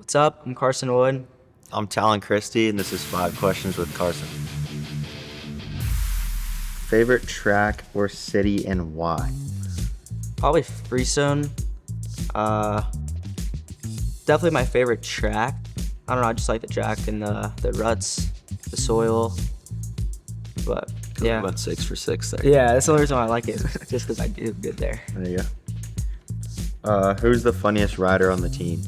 What's up? I'm Carson Wood. I'm Talan Christy, and this is 5 Questions with Carson. Favorite track or city and why? Probably Freestone. Definitely my favorite track. I don't know, I just like the track and the ruts, the soil. But yeah. We went 6 for 6 there. Yeah, that's the only reason why I like it. Just because I do good there. There you go. Who's the funniest rider on the team?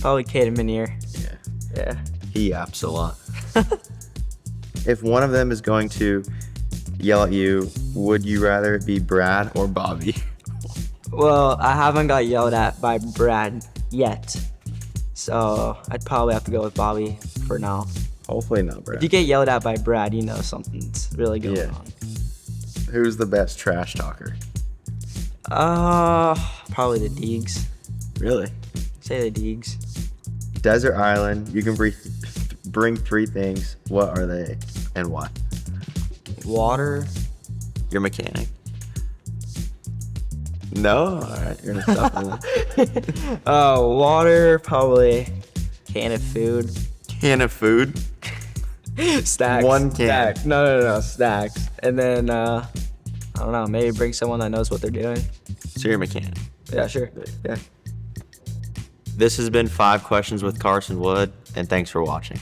Probably Caden Minier. Yeah. Yeah. He yaps a lot. If one of them is going to yell at you, would you rather it be Brad or Bobby? Well, I haven't got yelled at by Brad yet. So I'd probably have to go with Bobby for now. Hopefully not Brad. If you get yelled at by Brad, you know something's really going on. Who's the best trash talker? Probably the Deegs. Really? Say the Deegs. Desert island. You can bring 3 things. What are they and why? Water. Your mechanic. No? All right. You're gonna stop with Water, probably can of food. Can of food? Stacks. 1 can. Stacks. No, stacks. And then, I don't know, maybe bring someone that knows what they're doing. So you're a mechanic. Yeah, sure. Yeah. This has been 5 Questions with Carson Wood, and thanks for watching.